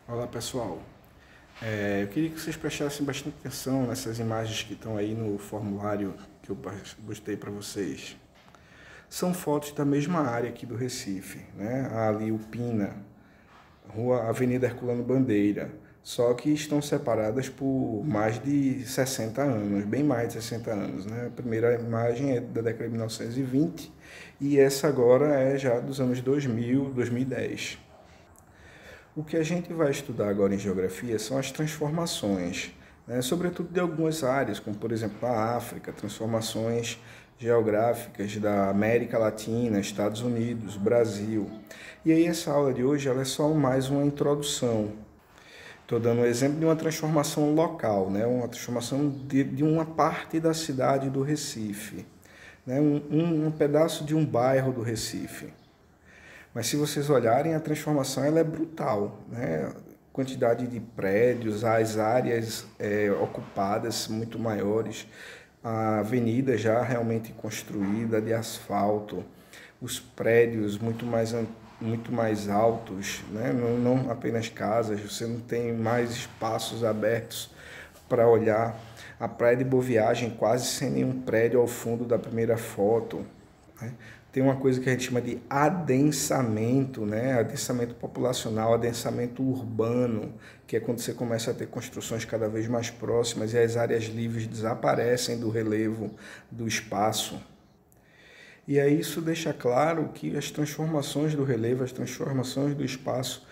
Olá pessoal, eu queria que vocês prestassem bastante atenção nessas imagens que estão aí no formulário que eu postei para vocês. São fotos da mesma área aqui do Recife, né? Ali o Pina, Rua Avenida Herculano Bandeira, só que estão separadas por mais de 60 anos, bem mais de 60 anos, né? A primeira imagem é da década de 1920 e essa agora é já dos anos 2000, 2010. O que a gente vai estudar agora em geografia são as transformações, né? Sobretudo de algumas áreas, como por exemplo a África, transformações geográficas da América Latina, Estados Unidos, Brasil. E aí essa aula de hoje ela é só mais uma introdução. Estou dando um exemplo de uma transformação local, né? Uma transformação de uma parte da cidade do Recife, né? Um pedaço de um bairro do Recife. Mas se vocês olharem, a transformação ela é brutal, né? Quantidade de prédios, as áreas ocupadas muito maiores, a avenida já realmente construída de asfalto, os prédios muito mais altos, né? Não apenas casas, você não tem mais espaços abertos para olhar. A praia de Boa Viagem quase sem nenhum prédio ao fundo da primeira foto, né? Tem uma coisa que a gente chama de adensamento, né? Adensamento populacional, adensamento urbano, que é quando você começa a ter construções cada vez mais próximas e as áreas livres desaparecem do relevo do espaço. E aí isso deixa claro que as transformações do relevo, as transformações do espaço,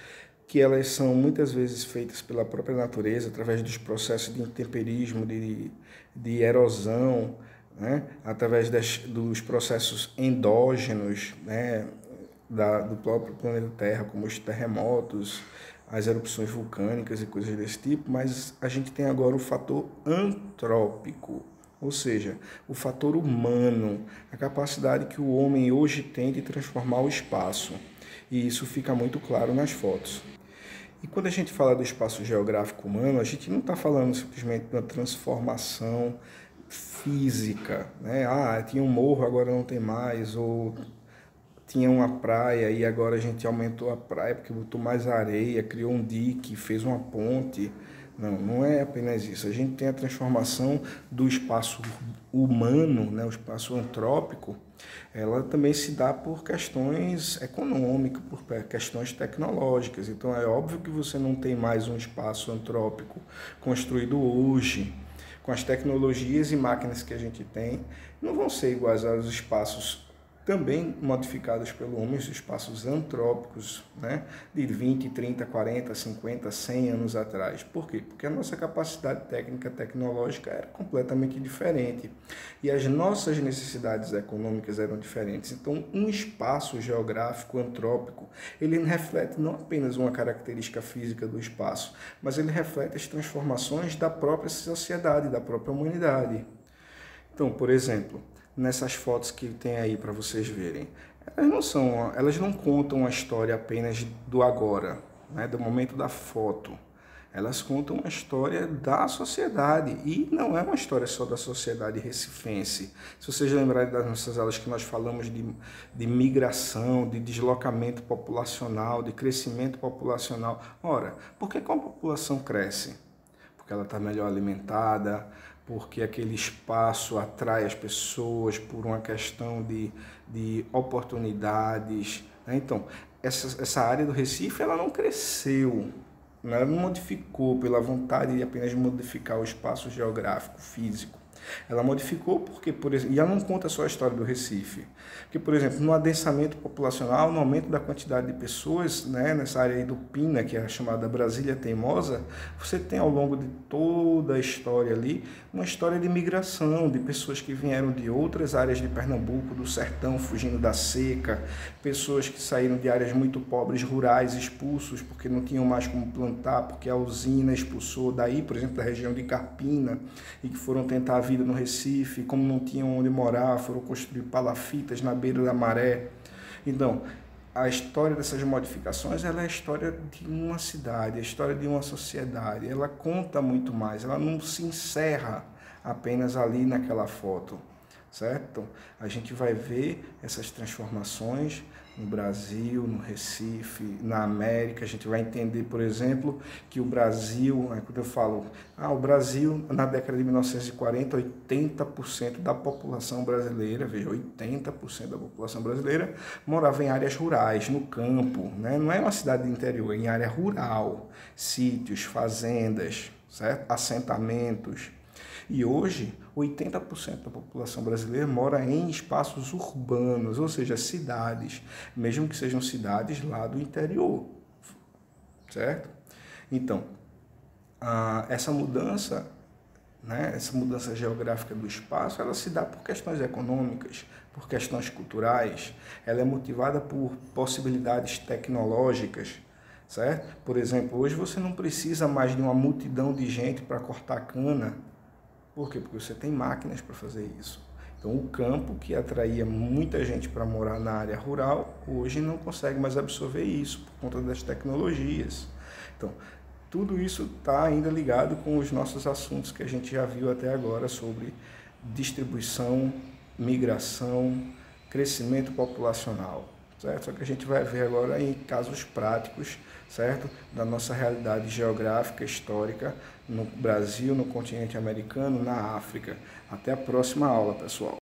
que elas são muitas vezes feitas pela própria natureza, através dos processos de intemperismo, de erosão, né? Através dos processos endógenos, né? Do próprio planeta Terra, como os terremotos, as erupções vulcânicas e coisas desse tipo, mas a gente tem agora o fator antrópico, ou seja, o fator humano, a capacidade que o homem hoje tem de transformar o espaço. E isso fica muito claro nas fotos. E quando a gente fala do espaço geográfico humano, a gente não está falando simplesmente de uma transformação física, né? Ah, tinha um morro, agora não tem mais, ou tinha uma praia e agora a gente aumentou a praia porque botou mais areia, criou um dique, fez uma ponte. Não é apenas isso. A gente tem a transformação do espaço humano, né, o espaço antrópico, ela também se dá por questões econômicas, por questões tecnológicas. Então é óbvio que você não tem mais um espaço antrópico construído hoje. Com as tecnologias e máquinas que a gente tem, não vão ser iguais aos espaços também modificados pelo homem, os espaços antrópicos, né, de 20, 30, 40, 50, 100 anos atrás. Por quê? Porque a nossa capacidade técnica, tecnológica era completamente diferente e as nossas necessidades econômicas eram diferentes. Então, um espaço geográfico antrópico, ele reflete não apenas uma característica física do espaço, mas ele reflete as transformações da própria sociedade, da própria humanidade. Então, por exemplo, nessas fotos que tem aí para vocês verem, elas não contam a história apenas do agora, né, do momento da foto. Elas contam a história da sociedade e não é uma história só da sociedade recifense. Se vocês lembrarem das nossas aulas que nós falamos de migração, de deslocamento populacional, de crescimento populacional. Ora, por que a população cresce? Porque ela está melhor alimentada, porque aquele espaço atrai as pessoas por uma questão de oportunidades, né? Então, essa área do Recife ela não cresceu, né? Ela não modificou pela vontade de apenas modificar o espaço geográfico, físico. Ela modificou porque, por exemplo, e ela não conta só a história do Recife. Porque, por exemplo, no adensamento populacional, no aumento da quantidade de pessoas, né, nessa área aí do Pina, que é a chamada Brasília Teimosa, você tem ao longo de toda a história ali, uma história de migração, de pessoas que vieram de outras áreas de Pernambuco, do sertão, fugindo da seca, pessoas que saíram de áreas muito pobres, rurais, expulsos, porque não tinham mais como plantar, porque a usina expulsou daí, por exemplo, da região de Carpina, e que foram tentar a vida no Recife, como não tinham onde morar, foram construir palafitas na beira da maré. Então, a história dessas modificações, ela é a história de uma cidade, a história de uma sociedade. Ela conta muito mais, ela não se encerra apenas ali naquela foto, certo? Então, a gente vai ver essas transformações no Brasil, no Recife, na América. A gente vai entender, por exemplo, que o Brasil, quando eu falo, o Brasil, na década de 1940, 80% da população brasileira, veja, 80% da população brasileira morava em áreas rurais, no campo, né? Não é uma cidade de interior, é em área rural, sítios, fazendas, certo? Assentamentos. E hoje, 80% da população brasileira mora em espaços urbanos, ou seja, cidades, mesmo que sejam cidades lá do interior, certo? Então, essa mudança, né, essa mudança geográfica do espaço, ela se dá por questões econômicas, por questões culturais, ela é motivada por possibilidades tecnológicas, certo? Por exemplo, hoje você não precisa mais de uma multidão de gente para cortar cana. Por quê? Porque você tem máquinas para fazer isso. Então, o campo que atraía muita gente para morar na área rural, hoje não consegue mais absorver isso por conta das tecnologias. Então, tudo isso está ainda ligado com os nossos assuntos que a gente já viu até agora sobre distribuição, migração, crescimento populacional, certo? Só que a gente vai ver agora em casos práticos, certo? Da nossa realidade geográfica, histórica, no Brasil, no continente americano, na África. Até a próxima aula, pessoal.